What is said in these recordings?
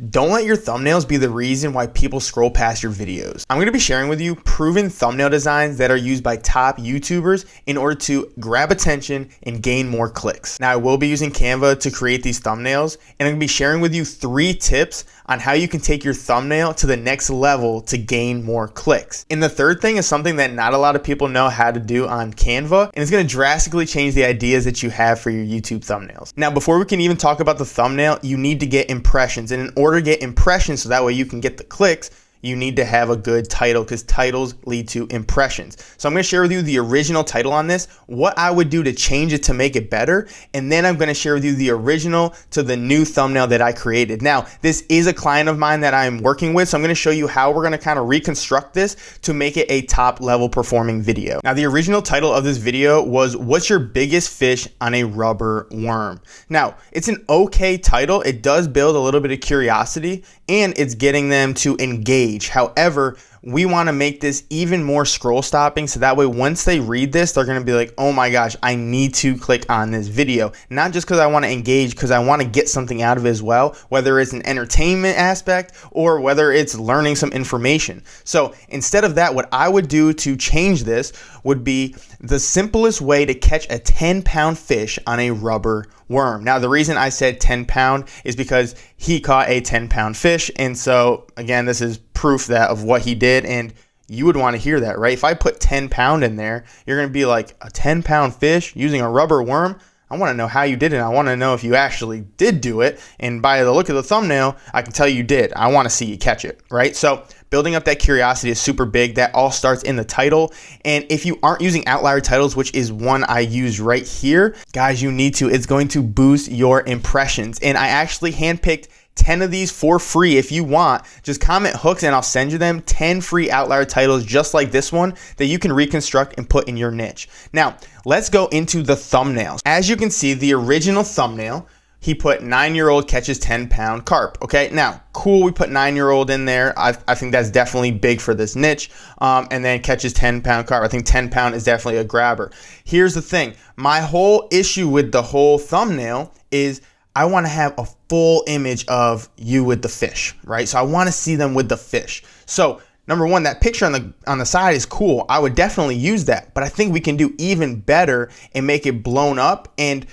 Don't let your thumbnails be the reason why people scroll past your videos. I'm going to be sharing with you proven thumbnail designs that are used by top YouTubers in order to grab attention and gain more clicks. Now, I will be using Canva to create these thumbnails, and I'm going to be sharing with you 3 tips on how you can take your thumbnail to the next level to gain more clicks. And the third thing is something that not a lot of people know how to do on Canva, and it's going to drastically change the ideas that you have for your YouTube thumbnails. Now, before we can even talk about the thumbnail, you need to get impressions, and in order to get impressions so that way you can get the clicks, you need to have a good title because titles lead to impressions. So I'm going to share with you the original title on this, what I would do to change it to make it better, and then I'm going to share with you the original to the new thumbnail that I created. Now, this is a client of mine that I'm working with, so I'm going to show you how we're going to kind of reconstruct this to make it a top level performing video. Now, the original title of this video was "What's your biggest fish on a rubber worm?" Now, it's an okay title. It does build a little bit of curiosity and it's getting them to engage. However, we want to make this even more scroll stopping so that way once they read this, they're going to be like, oh my gosh, I need to click on this video. Not just because I want to engage, because I want to get something out of it as well, whether it's an entertainment aspect or whether it's learning some information. So instead of that, what I would do to change this would be the simplest way to catch a 10-pound fish on a rubber worm. Now, the reason I said 10-pound is because he caught a 10-pound fish. And so again, this is proof that of what he did, and you would want to hear that, right? If I put 10-pound in there, you're going to be like, a 10-pound fish using a rubber worm? I want to know how you did it. I want to know if you actually did do it. And by the look of the thumbnail, I can tell you did. I want to see you catch it, right? So building up that curiosity is super big. That all starts in the title. And if you aren't using outlier titles, which is one I use right here, guys, you need to. It's going to boost your impressions. And I actually handpicked 10 of these for free. If you want, just comment hooks and I'll send you them. 10 free outlier titles just like this one that you can reconstruct and put in your niche. Now, let's go into the thumbnails. As you can see, the original thumbnail, he put 9-year-old catches 10-pound carp. Okay, now, cool, we put 9-year-old in there. I think that's definitely big for this niche. And then catches 10-pound carp. I think 10-pound is definitely a grabber. Here's the thing. My whole issue with the whole thumbnail is I want to have a full image of you with the fish, right? So I want to see them with the fish. So number one, that picture on the side is cool. I would definitely use that, but I think we can do even better and make it blown up. And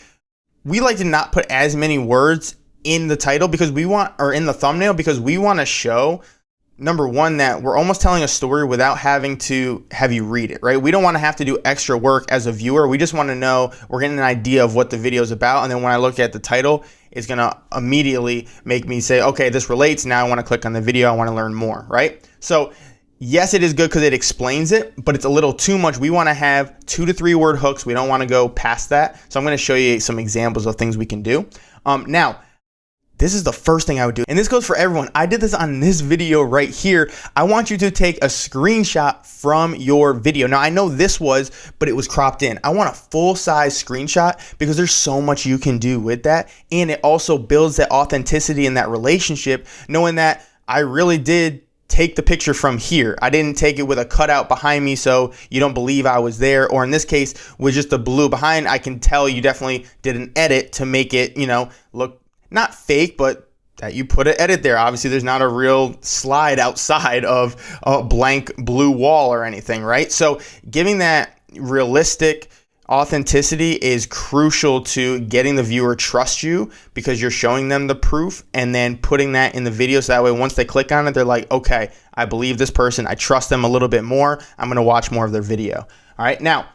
we like to not put as many words in the title because we want, or in the thumbnail, because we want to show, number one, that we're almost telling a story without having to have you read it, right? We don't want to have to do extra work as a viewer. We just want to know, we're getting an idea of what the video is about. And then when I look at the title, it's going to immediately make me say, okay, this relates. Now I want to click on the video. I want to learn more, right? So yes, it is good because it explains it, but it's a little too much. We want to have 2 to 3 word hooks. We don't want to go past that. So I'm going to show you some examples of things we can do. Now, this is the first thing I would do. And this goes for everyone. I did this on this video right here. I want you to take a screenshot from your video. Now, I know this was, but it was cropped in. I want a full-size screenshot because there's so much you can do with that. And it also builds that authenticity in that relationship, knowing that I really did take the picture from here. I didn't take it with a cutout behind me so you don't believe I was there, or in this case with just the blue behind. I can tell you definitely did an edit to make it, look not fake, but that you put an edit there. Obviously, there's not a real slide outside of a blank blue wall or anything, right? So giving that realistic authenticity is crucial to getting the viewer trust you because you're showing them the proof and then putting that in the video so that way once they click on it, they're like, okay, I believe this person. I trust them a little bit more. I'm going to watch more of their video. All right. Now,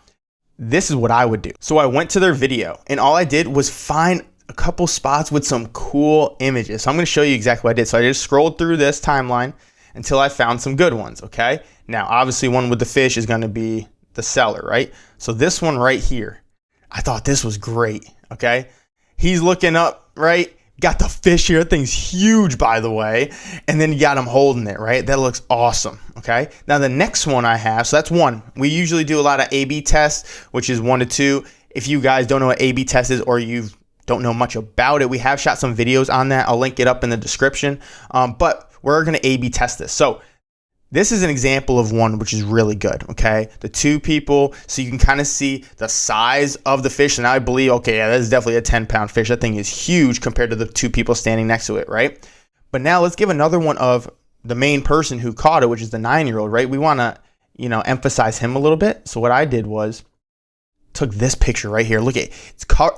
this is what I would do. So I went to their video and all I did was find a couple spots with some cool images. So I'm going to show you exactly what I did. So I just scrolled through this timeline until I found some good ones. Okay. Now, obviously one with the fish is going to be the seller, right? So this one right here, I thought this was great. Okay. He's looking up, right? Got the fish here. That thing's huge, by the way. And then you got him holding it, right? That looks awesome. Okay. Now the next one I have, so that's one. We usually do a lot of A/B tests, which is 1 to 2. If you guys don't know what A/B test is, or you don't know much about it, we have shot some videos on that. I'll link it up in the description. But we're going to A/B test this. So this is an example of one which is really good, okay? The 2 people, so you can kind of see the size of the fish. And I believe, okay, yeah, that is definitely a 10-pound fish. That thing is huge compared to the 2 people standing next to it, right? But now let's give another one of the main person who caught it, which is the 9-year-old, right? We want to, emphasize him a little bit. So what I did was took this picture right here. Look at it.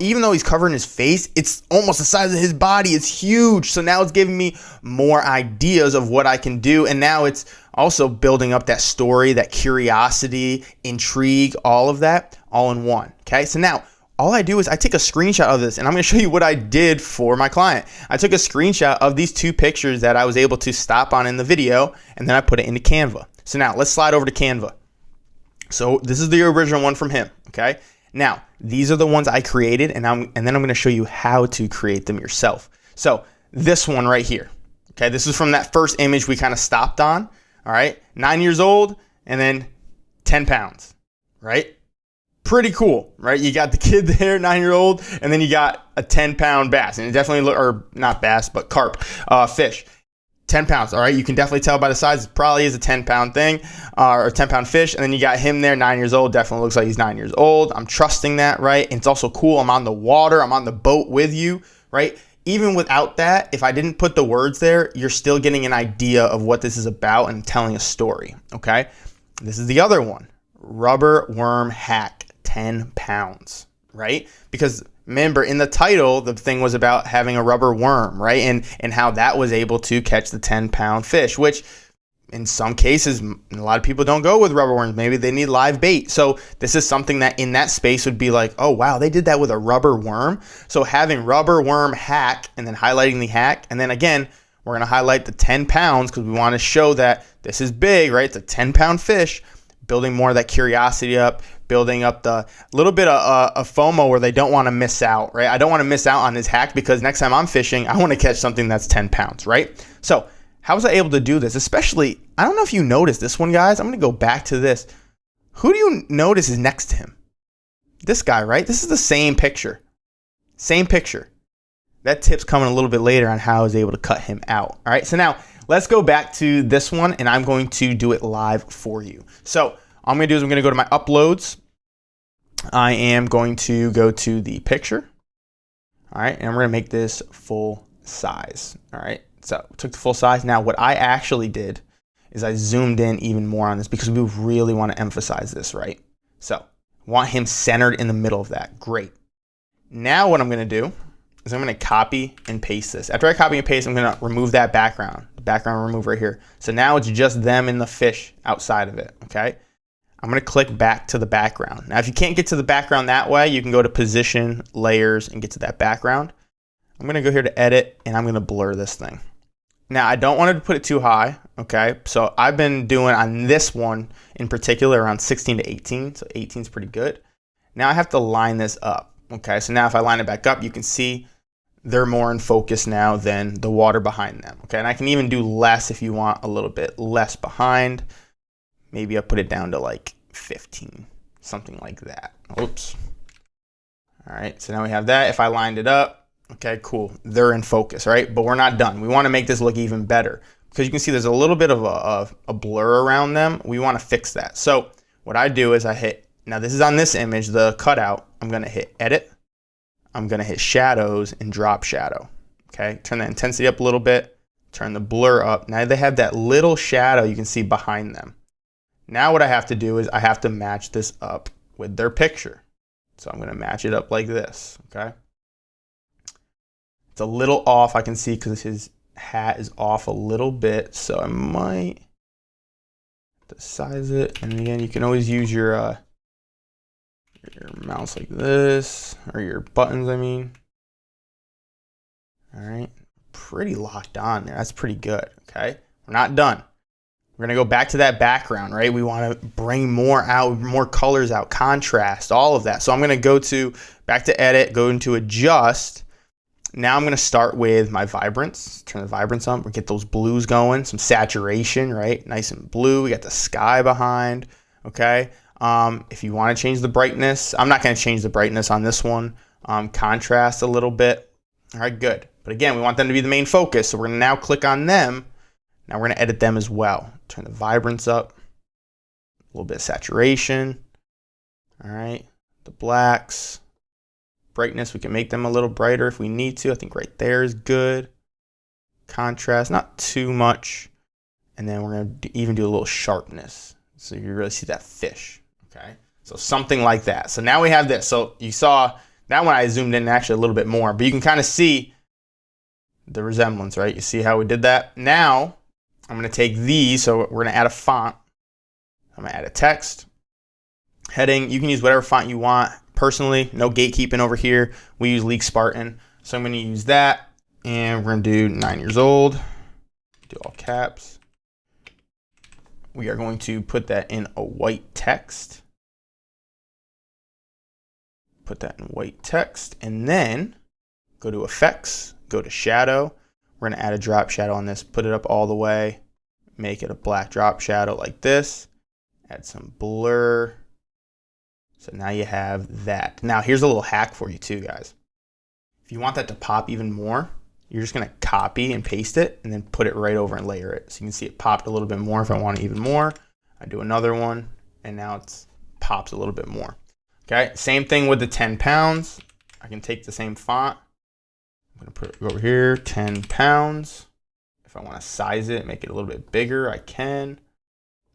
Even though he's covering his face, it's almost the size of his body. It's huge. So now it's giving me more ideas of what I can do. And now it's also building up that story, that curiosity, intrigue, all of that all in one. Okay. So now all I do is I take a screenshot of this, and I'm going to show you what I did for my client. I took a screenshot of these 2 pictures that I was able to stop on in the video, and then I put it into Canva. So now let's slide over to Canva. So this is the original one from him, okay? Now, these are the ones I created, and then I'm going to show you how to create them yourself. So this one right here, okay? This is from that first image we kind of stopped on, all right? 9 years old, and then 10 pounds, right? Pretty cool, right? You got the kid there, 9-year-old, and then you got a 10-pound bass, and it definitely or not bass, but carp, fish. 10 pounds, all right? You can definitely tell by the size. It probably is a 10-pound thing or a 10-pound fish. And then you got him there, 9 years old. Definitely looks like he's 9 years old. I'm trusting that, right? And it's also cool. I'm on the water. I'm on the boat with you, right? Even without that, if I didn't put the words there, you're still getting an idea of what this is about and telling a story, okay? This is the other one. Rubber worm hack, 10 pounds, right? Because remember, in the title, the thing was about having a rubber worm, right? And how that was able to catch the 10-pound fish, which in some cases, a lot of people don't go with rubber worms. Maybe they need live bait. So this is something that in that space would be like, oh, wow, they did that with a rubber worm. So having rubber worm hack and then highlighting the hack. And then again, we're going to highlight the 10 pounds because we want to show that this is big, right? It's a 10-pound fish. Building more of that curiosity up, building up the little bit of FOMO where they don't want to miss out, right? I don't want to miss out on this hack because next time I'm fishing, I want to catch something that's 10 pounds, right? So how was I able to do this? Especially, I don't know if you noticed this one, guys. I'm going to go back to this. Who do you notice is next to him? This guy, right? This is the same picture. Same picture. That tip's coming a little bit later on how I was able to cut him out. All right, so now let's go back to this one, and I'm going to do it live for you. So all I'm going to do is I'm going to go to my uploads. I am going to go to the picture. All right, and I'm going to make this full size. All right, so took the full size. Now what I actually did is I zoomed in even more on this because we really want to emphasize this, right? So want him centered in the middle of that. Great. Now what I'm going to do is I'm going to copy and paste this. After I copy and paste, I'm going to remove that background. The background remove right here. So now it's just them and the fish outside of it, okay? I'm going to click back to the background. Now, if you can't get to the background that way, you can go to position, layers, and get to that background. I'm going to go here to edit, and I'm going to blur this thing. Now, I don't want to put it too high, okay? So I've been doing on this one in particular around 16 to 18. So 18 is pretty good. Now I have to line this up, okay? So now if I line it back up, you can see they're more in focus now than the water behind them, okay? And I can even do less if you want a little bit less behind. Maybe I'll put it down to like 15, something like that. Oops. All right, so now we have that. If I lined it up, okay, cool. They're in focus, right? But we're not done. We want to make this look even better because you can see there's a little bit of a blur around them. We want to fix that. So what I do is I hit, now this is on this image, the cutout. I'm going to hit edit. I'm going to hit shadows and drop shadow. Okay, turn the intensity up a little bit, turn the blur up. Now they have that little shadow you can see behind them. Now what I have to do is I have to match this up with their picture. So I'm going to match it up like this, okay? It's a little off, I can see, because his hat is off a little bit. So I might size it. And again, you can always use your mouse like this, or your buttons, I mean. All right, pretty locked on there. That's pretty good, okay? We're not done. We're gonna go back to that background, right? We wanna bring more out, more colors out, contrast, all of that. So I'm gonna go to, back to edit, go into adjust. Now I'm gonna start with my vibrance, turn the vibrance on, get those blues going, some saturation, right? Nice and blue, we got the sky behind, okay? If you wanna change the brightness, I'm not gonna change the brightness on this one, contrast a little bit. All right, good. But again, we want them to be the main focus, so we're gonna now click on them. Now we're gonna edit them as well. Turn the vibrance up, a little bit of saturation. All right, the blacks, brightness, we can make them a little brighter if we need to. I think right there is good. contrast, not too much. And then we're going to even do a little sharpness. So you really see that fish. Okay. So something like that. So now we have this. So you saw that one I zoomed in actually a little bit more, but you can kind of see the resemblance, right? You see how we did that? Now I'm going to take these. So we're going to add a font. I'm going to add a text. Heading, you can use whatever font you want. Personally, no gatekeeping over here. We use Leak Spartan. So I'm going to use that. And we're going to do 9 years old. Do all caps. We are going to put that in a white text. Put that in white text. And then go to Effects. Go to Shadow. We're going to add a drop shadow on this. Put it up all the way. Make it a black drop shadow like this. Add some blur. So now you have that. Now here's a little hack for you too, guys. If you want that to pop even more, you're just going to copy and paste it and then put it right over and layer it. So you can see it popped a little bit more if I want it even more. I do another one and now it pops a little bit more. Okay, same thing with the 10 pounds. I can take the same font. I'm going to put it over here, 10 pounds. If I want to size it, make it a little bit bigger, I can.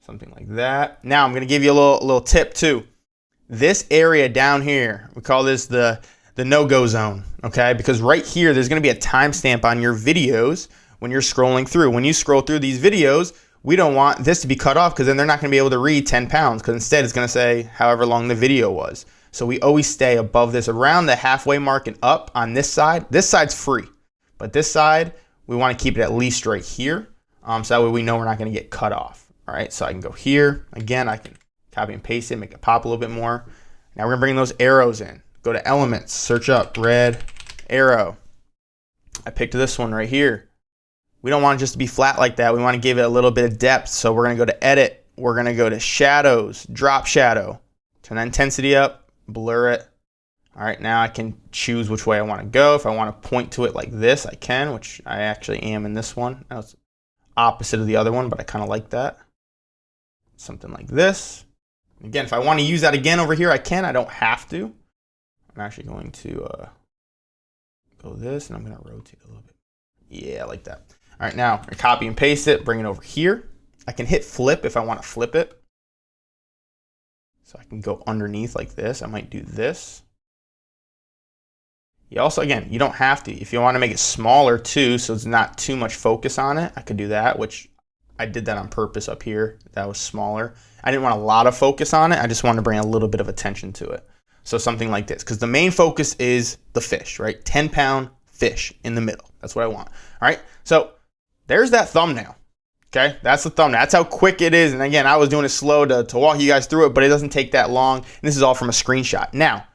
Something like that. Now I'm going to give you a little tip too. This area down here, we call this the no-go zone, okay? Because right here, there's gonna be a timestamp on your videos when you're scrolling through. When you scroll through these videos, we don't want this to be cut off because then they're not gonna be able to read 10 pounds because instead it's gonna say however long the video was. So we always stay above this, around the halfway mark and up on this side. This side's free, but this side, we wanna keep it at least right here. So that way we know we're not gonna get cut off, all right? So I can go here. Again, I can copy and paste it, make it pop a little bit more. Now we're gonna bring those arrows in. Go to Elements, search up red arrow. I picked this one right here. We don't want it just to be flat like that. We want to give it a little bit of depth. So we're gonna go to Edit. We're gonna go to Shadows, Drop Shadow. Turn that intensity up, blur it. All right, now I can choose which way I want to go. If I want to point to it like this, I can, which I actually am in this one. Now it's opposite of the other one, but I kind of like that. Something like this. Again, if I want to use that again over here, I can. I don't have to. I'm actually going to go this, and I'm going to rotate a little bit. Yeah, like that. All right, now I copy and paste it, bring it over here. I can hit flip if I want to flip it. So I can go underneath like this. I might do this. You also, again, you don't have to. If you want to make it smaller too, so it's not too much focus on it, I could do that, which I did that on purpose up here. That was smaller. I didn't want a lot of focus on it. I just wanted to bring a little bit of attention to it. So something like this, because the main focus is the fish, right? 10-pound fish in the middle. That's what I want. All right. So there's that thumbnail. Okay. That's the thumbnail. That's how quick it is. And again, I was doing it slow to walk you guys through it, but it doesn't take that long. And this is all from a screenshot. Now,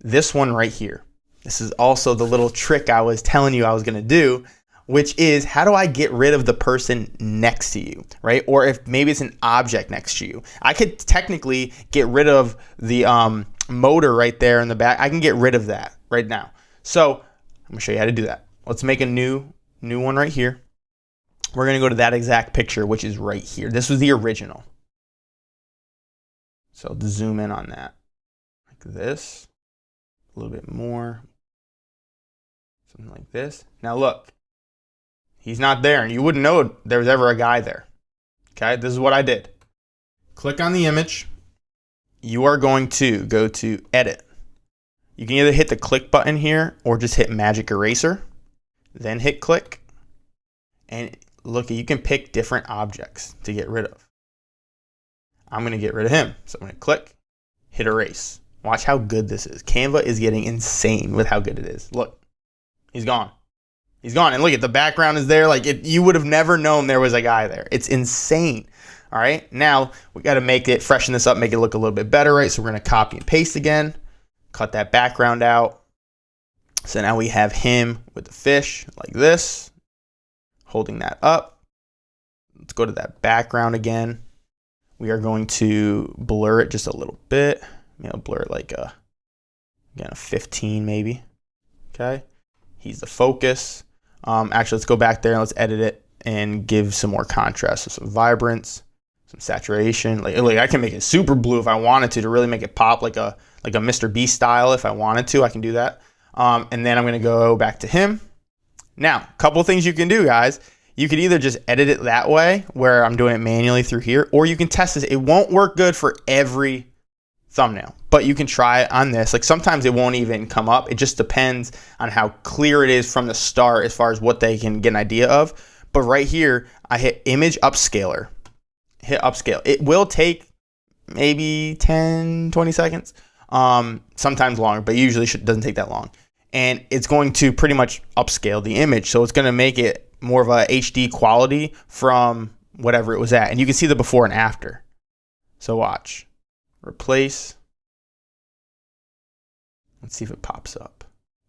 this one right here. This is also the little trick I was telling you I was going to do, which is how do I get rid of the person next to you, right? Or if maybe it's an object next to you. I could technically get rid of the motor right there in the back. I can get rid of that right now. So I'm gonna show you how to do that. Let's make a new one right here. We're gonna go to that exact picture, which is right here. This was the original. So to zoom in on that, like this, a little bit more, something like this. Now look. He's not there, and you wouldn't know there was ever a guy there. Okay, this is what I did. Click on the image. You are going to go to Edit. You can either hit the click button here or just hit Magic Eraser. Then hit click. And look, you can pick different objects to get rid of. I'm going to get rid of him. So I'm going to click, hit Erase. Watch how good this is. Canva is getting insane with how good it is. Look, he's gone. He's gone. And look at the background is there. Like you would have never known there was a guy there. It's insane. All right. Now we got to make it, freshen this up, make it look a little bit better, right? So we're going to copy and paste again, cut that background out. So now we have him with the fish like this, holding that up. Let's go to that background again. We are going to blur it just a little bit. Blur it like again, a 15 maybe. Okay. He's the focus. Actually, let's go back there and let's edit it and give some more contrast. So some vibrance, some saturation. Like I can make it super blue if I wanted to really make it pop like a Mr. Beast style. If I wanted to, I can do that. And then I'm going to go back to him Now, a couple things you can do, guys. You could either just edit it that way, where I'm doing it manually through here, or you can test this. It won't work good for every thumbnail, but you can try it on this. Like sometimes it won't even come up. It just depends on how clear it is from the start as far as what they can get an idea of. But right here, I hit image upscaler, hit upscale. It will take maybe 10, 20 seconds, sometimes longer, but usually doesn't take that long. And it's going to pretty much upscale the image. So it's going to make it more of a HD quality from whatever it was at. And you can see the before and after. So watch. Replace. Let's see if it pops up.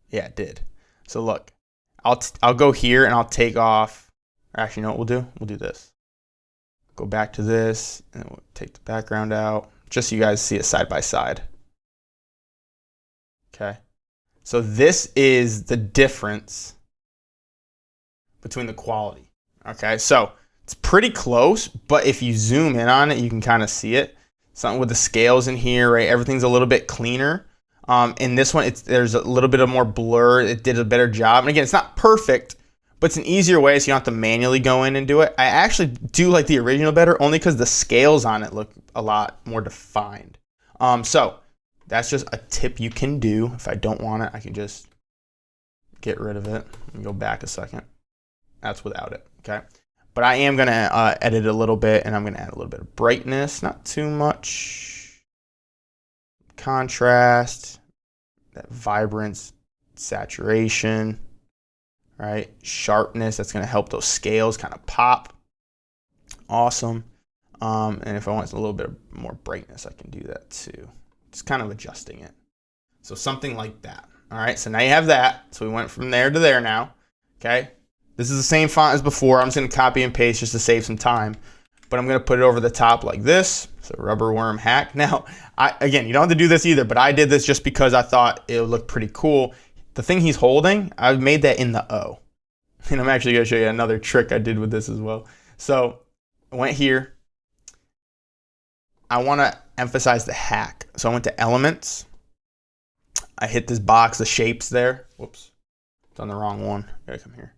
Yeah, it did. So look, I'll go here and I'll take off. Actually, you know what we'll do? We'll do this. Go back to this and we'll take the background out just so you guys see it side by side. Okay. So this is the difference between the quality. Okay, so it's pretty close, but if you zoom in on it, you can kind of see it. Something with the scales in here, right? Everything's a little bit cleaner. In this one, there's a little bit of more blur. It did a better job. And again, it's not perfect, but it's an easier way so you don't have to manually go in and do it. I actually do like the original better only because the scales on it look a lot more defined. So that's just a tip you can do. If I don't want it, I can just get rid of it and go back a second. That's without it, okay? But I am gonna edit a little bit and I'm gonna add a little bit of brightness, not too much. Contrast, that vibrance, saturation, right? Sharpness, that's gonna help those scales kind of pop. Awesome. And if I want a little bit more brightness, I can do that too. Just kind of adjusting it. So something like that. All right, so now you have that. So we went from there to there now, okay? This is the same font as before. I'm just gonna copy and paste just to save some time, but I'm gonna put it over the top like this. So rubber worm hack. Now, again, you don't have to do this either, but I did this just because I thought it would look pretty cool. The thing he's holding, I've made that in the O. And I'm actually gonna show you another trick I did with this as well. So I went here. I wanna emphasize the hack. So I went to elements. I hit this box, the shapes there. Whoops, it's on the wrong one. Gotta come here.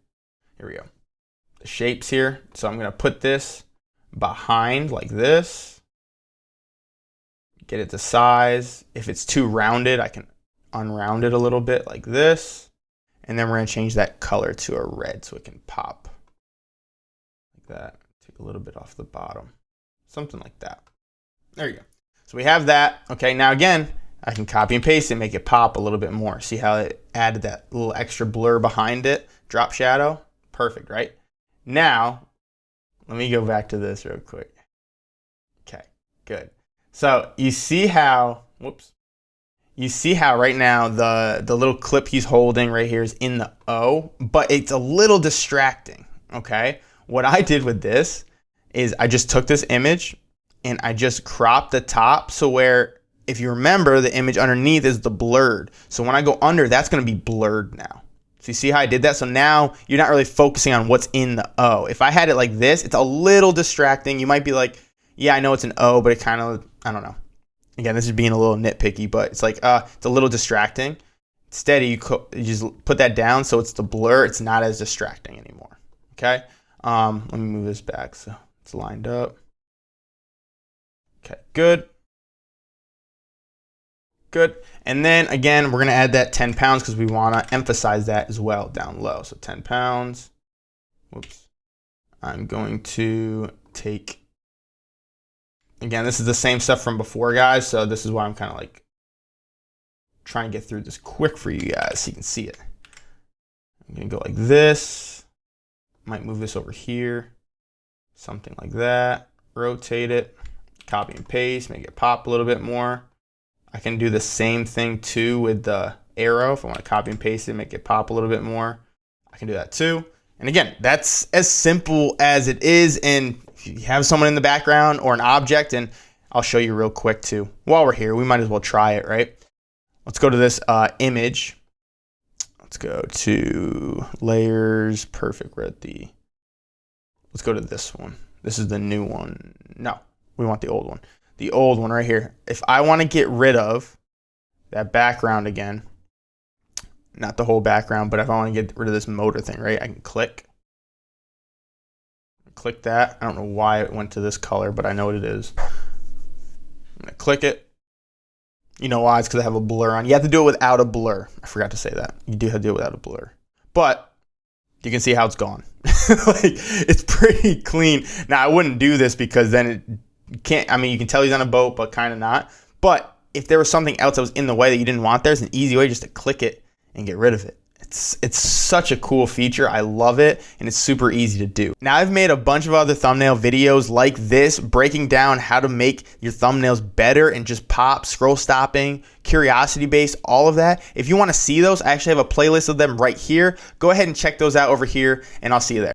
Here we go. The shapes here. So I'm gonna put this behind like this. Get it to size. If it's too rounded, I can unround it a little bit like this. And then we're gonna change that color to a red so it can pop. Like that. Take a little bit off the bottom. Something like that. There you go. So we have that. Okay, now again, I can copy and paste it and make it pop a little bit more. See how it added that little extra blur behind it? Drop shadow. Perfect, right? Now, let me go back to this real quick. Okay, good. So you see how, whoops. You see how right now the little clip he's holding right here is in the O, but it's a little distracting, okay? What I did with this is I just took this image and I just cropped the top so where, if you remember, the image underneath is the blurred. So when I go under, that's gonna be blurred now. So you see how I did that? So now you're not really focusing on what's in the O. If I had it like this, it's a little distracting. You might be like, yeah, I know it's an O, but it kind of, I don't know. Again, this is being a little nitpicky, but it's like, it's a little distracting. Instead, you just put that down so it's the blur. It's not as distracting anymore, okay? Let me move this back so it's lined up. Okay, good. Good. And then again, we're gonna add that 10 pounds because we wanna emphasize that as well down low. So 10 pounds, whoops. I'm going to take, again, this is the same stuff from before, guys. So this is why I'm kind of like trying to get through this quick for you guys so you can see it. I'm gonna go like this. Might move this over here. Something like that. Rotate it, copy and paste, make it pop a little bit more. I can do the same thing too with the arrow. If I want to copy and paste it, make it pop a little bit more, I can do that too. And again, that's as simple as it is. And if you have someone in the background or an object, and I'll show you real quick too. While we're here, we might as well try it, right? Let's go to this image. Let's go to layers. Perfect. We're at the, let's go to this one. This is the new one. No, we want the old one. The old one right here. If I want to get rid of that background again, not the whole background, but if I want to get rid of this motor thing, right, I can click that. I don't know why it went to this color, but I know what it is. I'm gonna click it. You know why? It's because I have a blur on. You have to do it without a blur. I forgot to say that. You do have to do it without a blur. But you can see how it's gone. Like, it's pretty clean. Now, I wouldn't do this because then it can't, I mean, you can tell he's on a boat, but kind of not. But if there was something else that was in the way that you didn't want, there's an easy way just to click it and get rid of it. It's such a cool feature. I love it, and it's super easy to do. Now, I've made a bunch of other thumbnail videos like this, breaking down how to make your thumbnails better and just pop, scroll stopping, curiosity based, all of that. If you want to see those, I actually have a playlist of them right here. Go ahead and check those out over here, and I'll see you there.